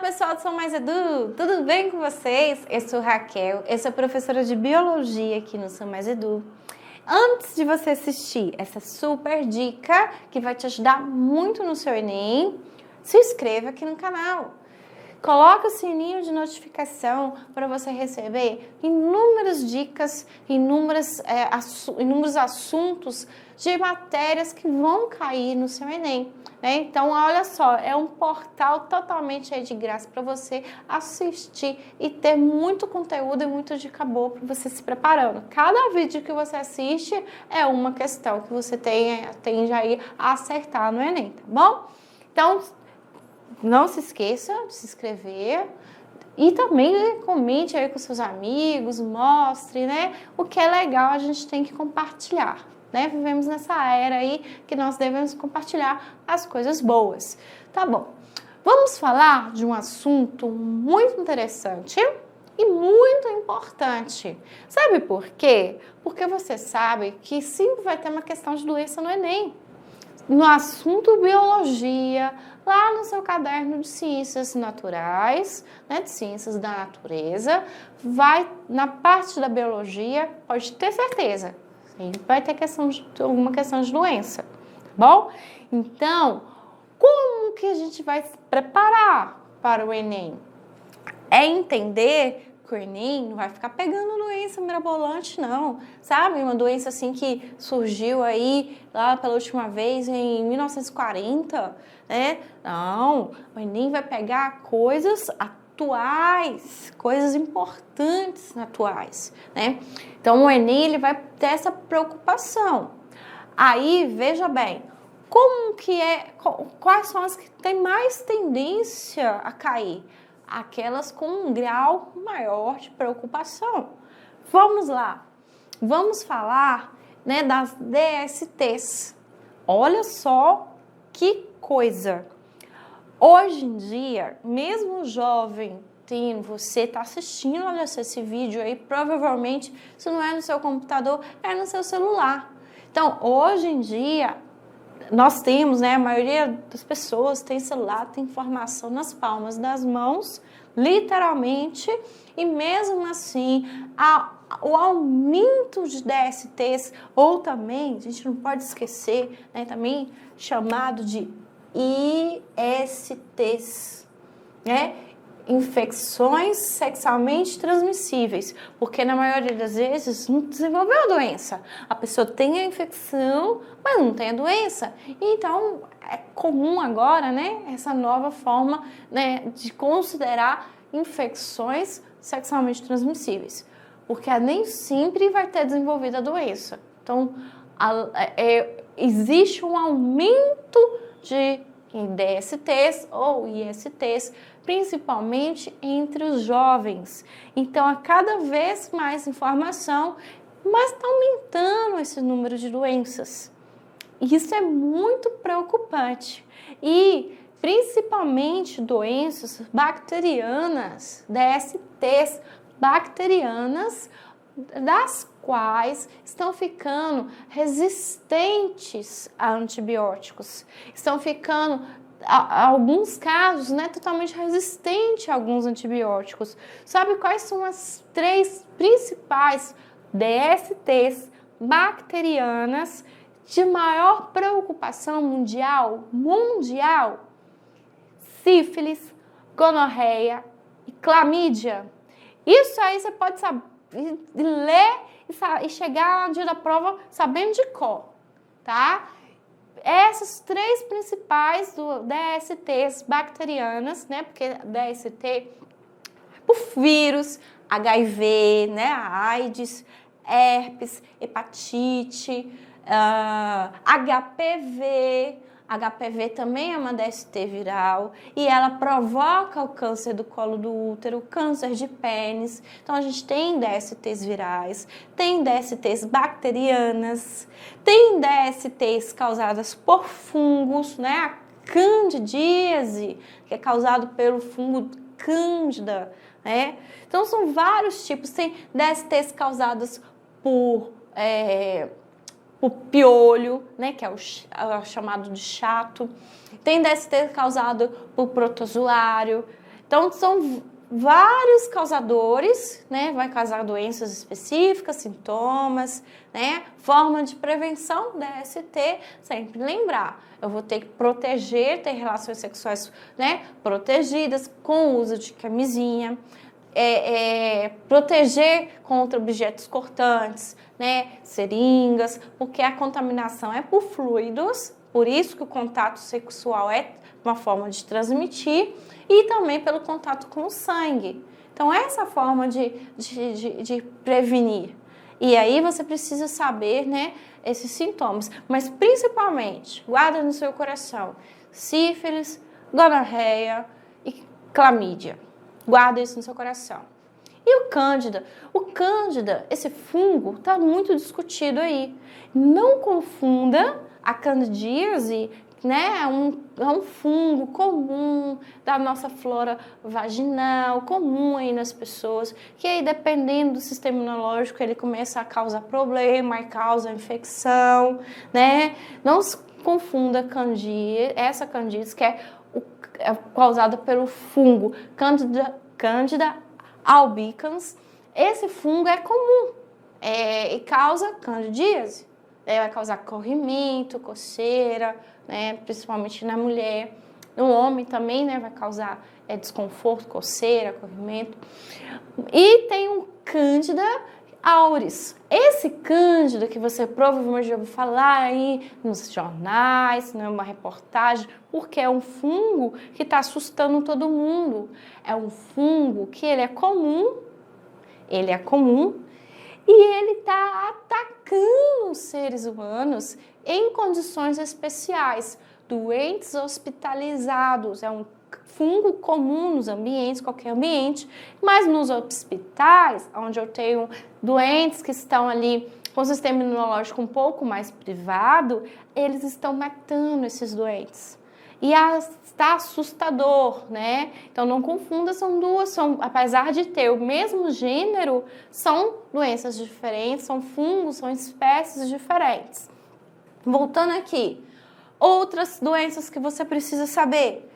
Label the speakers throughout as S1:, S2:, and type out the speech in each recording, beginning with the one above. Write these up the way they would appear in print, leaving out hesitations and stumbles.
S1: pessoal do Sou Mais Edu, tudo bem com vocês? Eu sou Raquel, eu sou professora de Biologia aqui no Sou Mais Edu. Antes de você assistir essa super dica que vai te ajudar muito no seu Enem, se inscreva aqui no canal. Coloque o sininho de notificação para você receber inúmeras dicas, inúmeros assuntos de matérias que vão cair no seu Enem. Né? Então, olha só, é um portal totalmente aí de graça para você assistir e ter muito conteúdo e muita dica boa para você se preparando. Cada vídeo que você assiste é uma questão que você tende aí a acertar no Enem, tá bom? Então, não se esqueça de se inscrever e também comente aí com seus amigos, mostre, né? O que é legal a gente tem que compartilhar, né? Vivemos nessa era aí que nós devemos compartilhar as coisas boas. Tá bom, vamos falar de um assunto muito interessante e muito importante. Sabe por quê? Porque você sabe que sempre vai ter uma questão de doença no Enem. No assunto biologia, lá no seu caderno de ciências naturais, né, de ciências da natureza, vai na parte da biologia, pode ter certeza, sempre vai ter alguma questão de doença, tá bom? Então, como que a gente vai se preparar para o Enem? É entender que o Enem não vai ficar pegando doença mirabolante, não, sabe? Uma doença assim que surgiu aí lá pela última vez em 1940, né? Não, o Enem vai pegar coisas atuais, coisas importantes atuais, né? Então o Enem ele vai ter essa preocupação. Aí, veja bem, quais são as que têm mais tendência a cair? Aquelas com um grau maior de preocupação. Vamos lá, vamos falar, né, das DSTs. Olha só que coisa. Hoje em dia, mesmo jovem, você está assistindo, olha só, esse vídeo aí, provavelmente, se não é no seu computador, é no seu celular. Então, hoje em dia, nós temos, né, a maioria das pessoas tem celular, tem informação nas palmas das mãos, literalmente, e mesmo assim, o aumento de DSTs, ou também, a gente não pode esquecer, né, também chamado de ISTs, né? Infecções sexualmente transmissíveis, porque na maioria das vezes não desenvolveu a doença. A pessoa tem a infecção, mas não tem a doença. Então, é comum agora, né, essa nova forma, né, de considerar infecções sexualmente transmissíveis, porque nem sempre vai ter desenvolvido a doença. Então, existe um aumento de DSTs ou ISTs, principalmente entre os jovens. Então, a cada vez mais informação, mas está aumentando esse número de doenças. Isso é muito preocupante. E, principalmente, doenças bacterianas, DSTs bacterianas, das quais estão ficando resistentes a antibióticos, estão ficando, alguns casos, né, totalmente resistentes a alguns antibióticos. Sabe quais são as 3 principais DSTs bacterianas de maior preocupação mundial? Sífilis, gonorreia e clamídia. Isso aí você pode saber, ler e chegar no dia da prova sabendo de cor, tá? Essas 3 principais DSTs bacterianas, né? Porque DST por vírus, HIV, né? A AIDS, herpes, hepatite, HPV. HPV também é uma DST viral e ela provoca o câncer do colo do útero, câncer de pênis. Então, a gente tem DSTs virais, tem DSTs bacterianas, tem DSTs causadas por fungos, né? A candidíase, que é causado pelo fungo Cândida, né? Então, são vários tipos. Tem DSTs causadas por o piolho, né, que é o chamado de chato. Tem DST causado por protozoário. Então, Então, são vários causadores, né? Vai causar doenças específicas, sintomas, né? Forma de prevenção DST, sempre lembrar, eu vou ter que proteger, ter relações sexuais, né? Protegidas com o uso de camisinha, proteger contra objetos cortantes, né? Seringas, porque a contaminação é por fluidos, por isso que o contato sexual é uma forma de transmitir, e também pelo contato com o sangue. Então, essa forma de prevenir. E aí você precisa saber, né, esses sintomas. Mas, principalmente, guarda no seu coração, sífilis, gonorreia e clamídia. Guarda isso no seu coração. E o Cândida? O Cândida, esse fungo, está muito discutido aí. Não confunda a candidíase, né? É um fungo comum da nossa flora vaginal, comum aí nas pessoas, que aí, dependendo do sistema imunológico, ele começa a causar problema, e causa infecção, né? Não se confunda essa candidíase, que é causada pelo fungo Candida albicans. Esse fungo é comum e causa candidíase. Vai causar corrimento, coceira, né, principalmente na mulher. No homem também, né, vai causar desconforto, coceira, corrimento. E tem um Candida auris. Esse Cândida que você provavelmente já ouviu falar aí nos jornais, numa reportagem, porque é um fungo que está assustando todo mundo. É um fungo que ele é comum e ele está atacando os seres humanos em condições especiais, doentes hospitalizados. É um fungo comum nos ambientes, qualquer ambiente, mas nos hospitais, onde eu tenho doentes que estão ali com o sistema imunológico um pouco mais privado, eles estão matando esses doentes. E está assustador, né? Então não confunda, são duas, apesar de ter o mesmo gênero, são doenças diferentes, são fungos, são espécies diferentes. Voltando aqui, outras doenças que você precisa saber.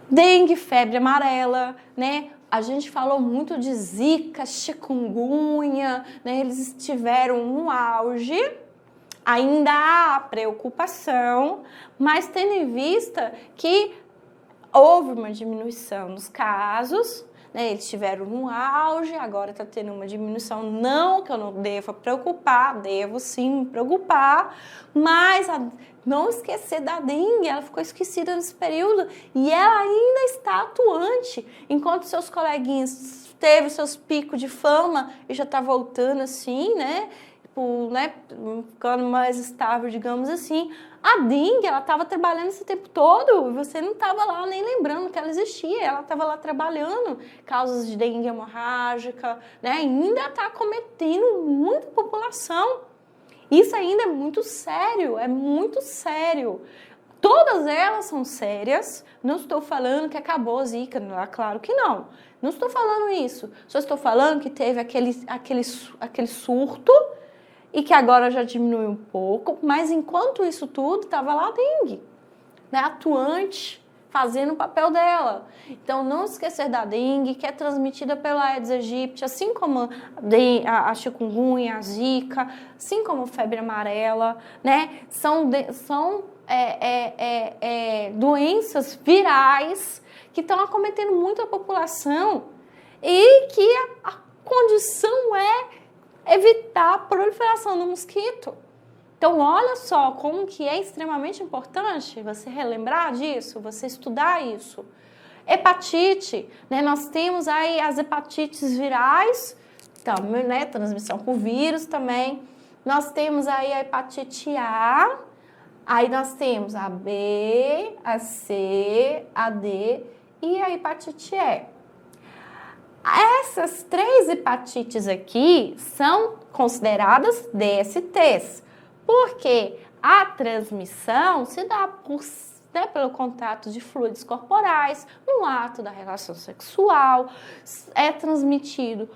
S1: Dengue, febre amarela, né? A gente falou muito de zika, chikungunya, né? Eles tiveram um auge. Ainda há preocupação, mas tendo em vista que houve uma diminuição nos casos, né? Eles tiveram um auge, agora está tendo uma diminuição. Não que eu não deva preocupar, devo sim me preocupar, mas não esquecer da dengue, ela ficou esquecida nesse período e ela ainda está atuante, enquanto seus coleguinhas teve seus picos de fama e já está voltando assim, né? Ficando mais estável, digamos assim. A dengue, ela estava trabalhando esse tempo todo, você não estava lá nem lembrando que ela existia, ela estava lá trabalhando, causas de dengue hemorrágica, né? Ainda está acometendo muita população. Isso ainda é muito sério, é muito sério. Todas elas são sérias, não estou falando que acabou a zika, claro que não. Não estou falando isso, só estou falando que teve aquele surto, e que agora já diminuiu um pouco, mas enquanto isso tudo, estava lá a dengue, né, atuante, fazendo o papel dela. Então, não esquecer da dengue, que é transmitida pela Aedes aegypti, assim como a chikungunya, a zika, assim como a febre amarela, né, são doenças virais que estão acometendo muito a população e que a condição é evitar a proliferação do mosquito. Então, olha só como que é extremamente importante você relembrar disso, você estudar isso. Hepatite, né? Nós temos aí as hepatites virais, também, né? Transmissão por vírus também. Nós temos aí a hepatite A, aí nós temos a B, a C, a D e a hepatite E. Essas 3 hepatites aqui são consideradas DSTs, porque a transmissão se dá pelo contato de fluidos corporais, no ato da relação sexual, é transmitido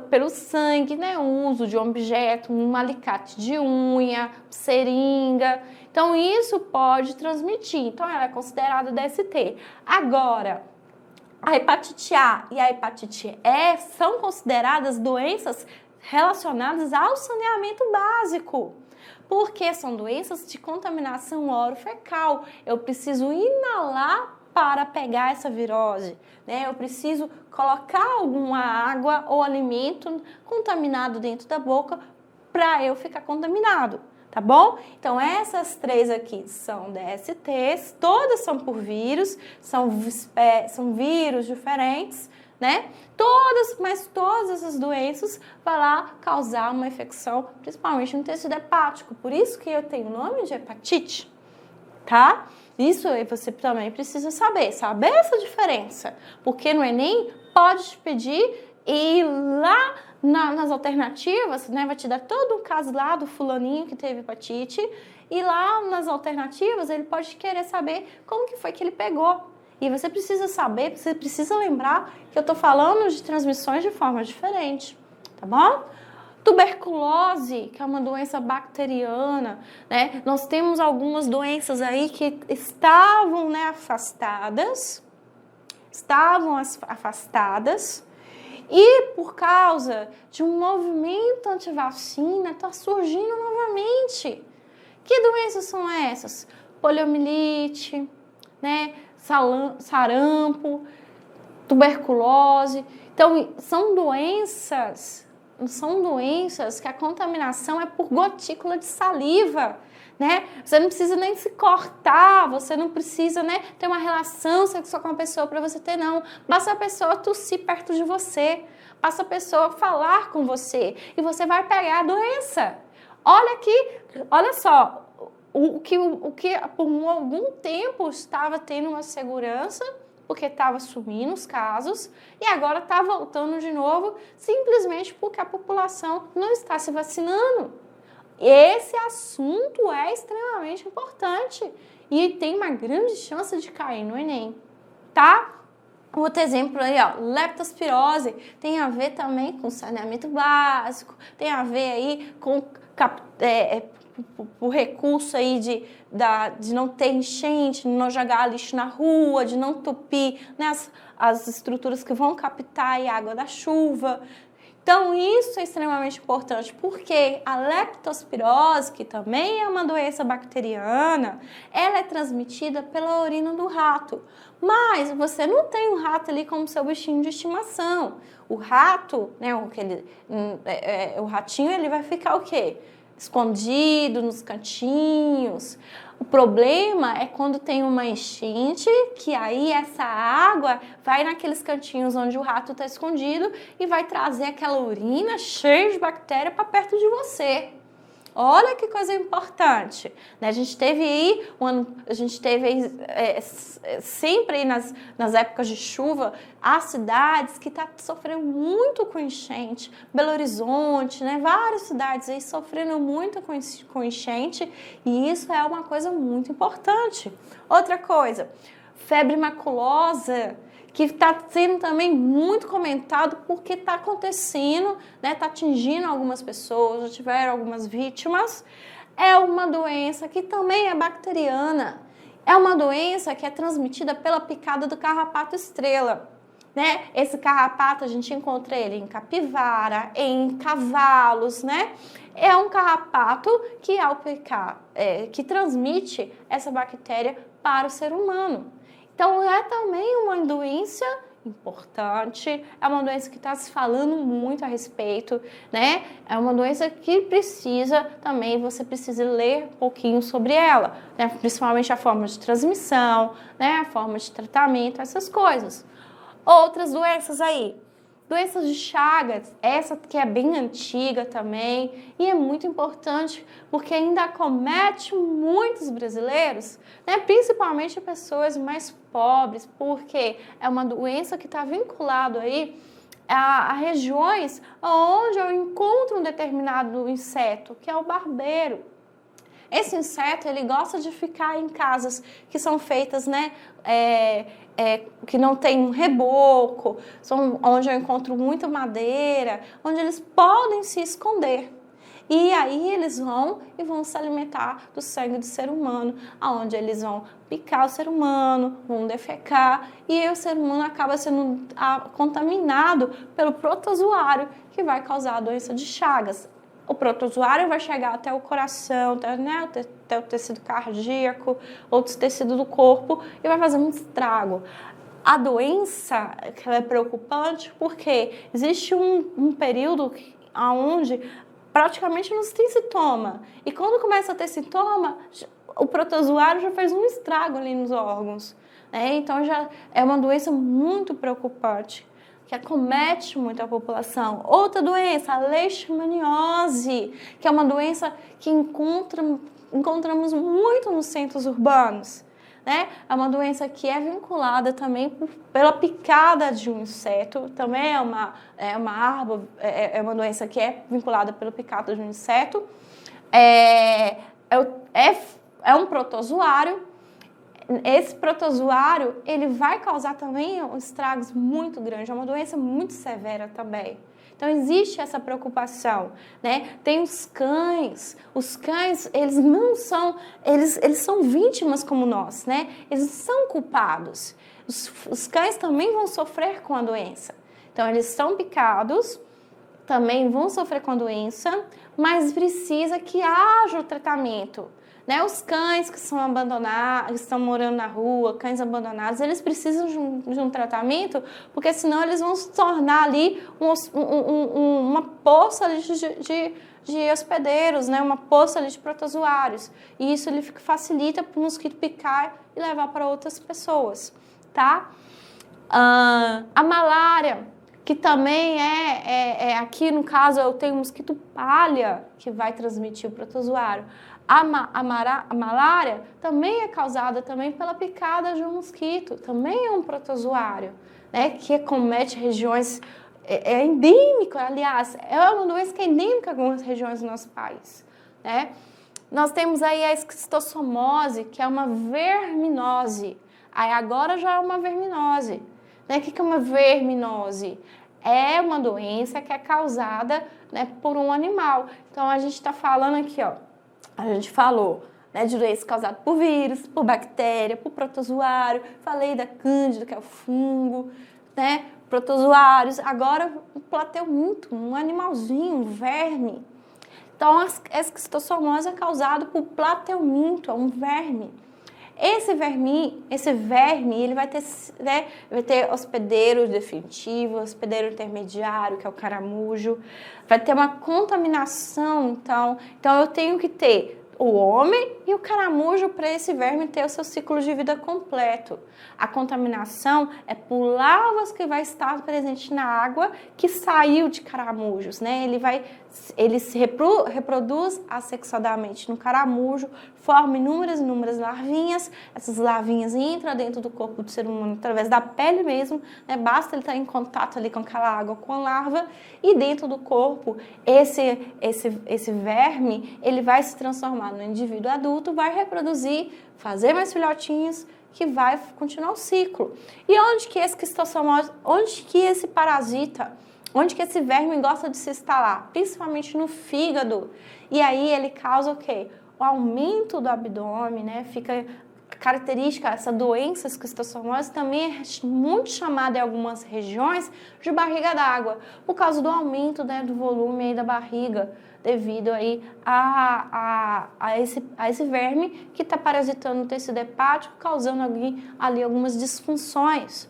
S1: pelo sangue, né? O uso de um objeto, um alicate de unha, seringa. Então, isso pode transmitir. Então, ela é considerada DST. Agora, A hepatite A e a hepatite E são consideradas doenças relacionadas ao saneamento básico, porque são doenças de contaminação orofecal. Eu preciso inalar para pegar essa virose, né? Eu preciso colocar alguma água ou alimento contaminado dentro da boca para eu ficar contaminado, tá bom? Então essas três aqui são DSTs, todas são por vírus, são vírus diferentes, né? Mas todas essas doenças vão lá causar uma infecção, principalmente no tecido hepático. Por isso que eu tenho o nome de hepatite, tá? Isso aí você também precisa saber essa diferença. Porque no Enem pode te pedir e lá nas alternativas, né, vai te dar todo o caso lá do fulaninho que teve hepatite e lá nas alternativas ele pode querer saber como que foi que ele pegou. E você precisa saber, você precisa lembrar que eu tô falando de transmissões de forma diferente, tá bom? Tuberculose, que é uma doença bacteriana, né? Nós temos algumas doenças aí que estavam, né, afastadas, e por causa de um movimento antivacina, está surgindo novamente. Que doenças são essas? Poliomielite, né? Sarampo, tuberculose. Então, são doenças que a contaminação é por gotícula de saliva, né? Você não precisa nem se cortar, você não precisa, né, ter uma relação sexual com a pessoa para você ter, não. Basta a pessoa tossir perto de você, basta a pessoa falar com você e você vai pegar a doença. Olha aqui, olha só, o que por algum tempo estava tendo uma segurança, porque estava sumindo os casos, e agora está voltando de novo, simplesmente porque a população não está se vacinando. Esse assunto é extremamente importante e tem uma grande chance de cair no Enem, tá? Outro exemplo aí, ó, leptospirose, tem a ver também com saneamento básico, tem a ver aí com o recurso aí de não ter enchente, de não jogar lixo na rua, de não entupir, né, as estruturas que vão captar a água da chuva. Então, isso é extremamente importante, porque a leptospirose, que também é uma doença bacteriana, ela é transmitida pela urina do rato. Mas você não tem um rato ali como seu bichinho de estimação. O rato, né, o ratinho, ele vai ficar o quê? Escondido nos cantinhos. O problema é quando tem uma enchente, que aí essa água vai naqueles cantinhos onde o rato está escondido e vai trazer aquela urina cheia de bactéria para perto de você. Olha que coisa importante, né? A gente teve aí, sempre aí nas épocas de chuva, as cidades que estão sofrendo muito com enchente, Belo Horizonte, né? Várias cidades aí sofrendo muito com enchente, e isso é uma coisa muito importante. Outra coisa, febre maculosa, que está sendo também muito comentado porque está acontecendo, né? Está atingindo algumas pessoas, já tiveram algumas vítimas. É uma doença que também é bacteriana. É uma doença que é transmitida pela picada do carrapato estrela, né? Esse carrapato a gente encontra ele em capivara, em cavalos, né? É um carrapato que ao picar, que transmite essa bactéria para o ser humano. Então, é também uma doença importante, é uma doença que está se falando muito a respeito, né? É uma doença que você precisa ler um pouquinho sobre ela, né? Principalmente a forma de transmissão, né? A forma de tratamento, essas coisas. Outras doenças aí. Doenças de Chagas, essa que é bem antiga também, e é muito importante porque ainda acomete muitos brasileiros, né? Principalmente pessoas mais pobres, porque é uma doença que está vinculada aí a regiões onde eu encontro um determinado inseto, que é o barbeiro. Esse inseto, ele gosta de ficar em casas que são feitas, né, que não tem um reboco, onde eu encontro muita madeira, onde eles podem se esconder. E aí eles vão se alimentar do sangue do ser humano, aonde eles vão picar o ser humano, vão defecar, e aí o ser humano acaba sendo contaminado pelo protozoário, que vai causar a doença de Chagas. O protozoário vai chegar até o coração, até o tecido cardíaco, outros tecidos do corpo, e vai fazer um estrago. A doença, que ela é preocupante, porque existe um período onde praticamente não se tem sintoma. E quando começa a ter sintoma, o protozoário já fez um estrago ali nos órgãos, né? Então já é uma doença muito preocupante, que acomete muito a população. Outra doença, a leishmaniose, que é uma doença que encontramos muito nos centros urbanos, né? É uma doença que é vinculada também pela picada de um inseto, também é uma doença que é vinculada pela picada de um inseto, é um protozoário. Esse protozoário, ele vai causar também estragos muito grandes, é uma doença muito severa também. Então, existe essa preocupação, né? Tem os cães, eles não são, eles são vítimas como nós, né? Eles são culpados. Os cães também vão sofrer com a doença. Então, eles são picados, também vão sofrer com a doença, mas precisa que haja o tratamento. Né, os cães que são abandonados, que estão morando na rua, cães abandonados, eles precisam de um tratamento, porque senão eles vão se tornar ali uma poça ali de hospedeiros, né, uma poça ali de protozoários. E isso ele facilita para o mosquito picar e levar para outras pessoas, tá? A malária, que também aqui no caso eu tenho o mosquito palha que vai transmitir o protozoário. A malária também é causada também pela picada de um mosquito, também é um protozoário, né, que acomete regiões, é endêmico, aliás, é uma doença que é endêmica em algumas regiões do nosso país, né. Nós temos aí a esquistossomose, que é uma verminose, aí agora já é uma verminose, né. O que é uma verminose? É uma doença que é causada, né, por um animal. Então a gente está falando aqui, ó. A gente falou, né, de doença causada por vírus, por bactéria, por protozoário. Falei da cândida, que é o fungo, né? Protozoários. Agora, o plateuminto, um animalzinho, um verme. Então, a esquistossomose é causado por plateuminto, é um verme. Esse verme, ele vai ter, né, hospedeiro definitivo, hospedeiro intermediário, que é o caramujo, vai ter uma contaminação, então eu tenho que ter o homem e o caramujo para esse verme ter o seu ciclo de vida completo. A contaminação é por larvas que vai estar presente na água que saiu de caramujos, né? Ele se reproduz assexuadamente no caramujo, forma inúmeras larvinhas. Essas larvinhas entram dentro do corpo do ser humano através da pele mesmo, né? Basta ele estar em contato ali com aquela água, com a larva, e dentro do corpo esse verme, ele vai se transformar no indivíduo adulto, vai reproduzir, fazer mais filhotinhos, que vai continuar o ciclo. E onde que esse parasita, onde que esse verme gosta de se instalar? Principalmente no fígado. E aí ele causa o quê? O aumento do abdômen, né? Fica característica, essa doença esquistossomose também é muito chamada em algumas regiões de barriga d'água, por causa do aumento, né, do volume aí da barriga, devido aí a esse verme que está parasitando o tecido hepático, causando ali algumas disfunções.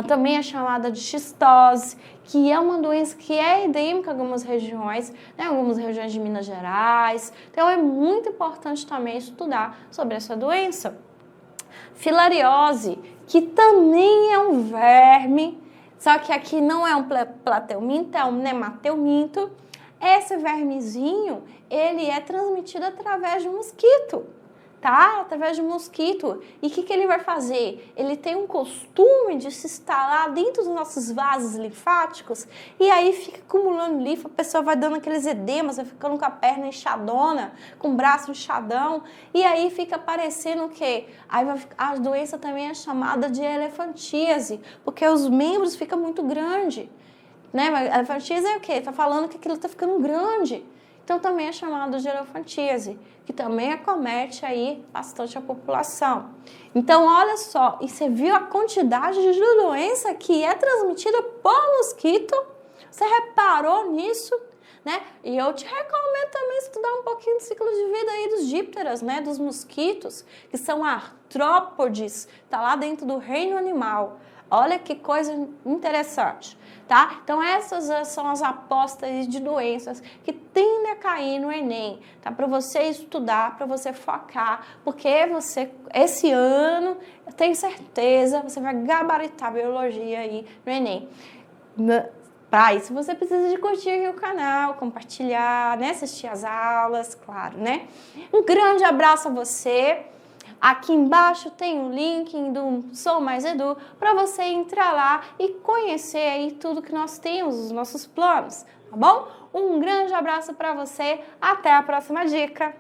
S1: Também é chamada de xistose, que é uma doença que é endêmica em algumas regiões, né, algumas regiões de Minas Gerais. Então é muito importante também estudar sobre essa doença. Filariose, que também é um verme, só que aqui não é um plateuminto, é um nemateuminto. Esse vermezinho, ele é transmitido através de um mosquito, tá? Através de um mosquito. E o que ele vai fazer? Ele tem um costume de se instalar dentro dos nossos vasos linfáticos e aí fica acumulando linfa, a pessoa vai dando aqueles edemas, vai ficando com a perna inchadona, com o braço inchadão, e aí fica parecendo o quê? Aí a doença também é chamada de elefantíase, porque os membros ficam muito grandes. Né? A elefantíase é o quê? Tá falando que aquilo tá ficando grande. Então também é chamado de elefantíase, que também acomete aí bastante a população. Então olha só, e você viu a quantidade de doença que é transmitida por mosquito? Você reparou nisso? Né? E eu te recomendo também estudar um pouquinho do ciclo de vida aí dos dípteras, né? Dos mosquitos, que são artrópodes, tá lá dentro do reino animal. Olha que coisa interessante, tá? Então essas são as apostas de doenças que tendem a cair no Enem, tá? Para você estudar, para você focar, porque você, esse ano, eu tenho certeza, você vai gabaritar biologia aí no Enem. Para isso, você precisa de curtir aqui o canal, compartilhar, né? Assistir as aulas, claro, né? Um grande abraço a você. Aqui embaixo tem o link do Sou Mais Edu para você entrar lá e conhecer aí tudo que nós temos, os nossos planos, tá bom? Um grande abraço para você. Até a próxima dica.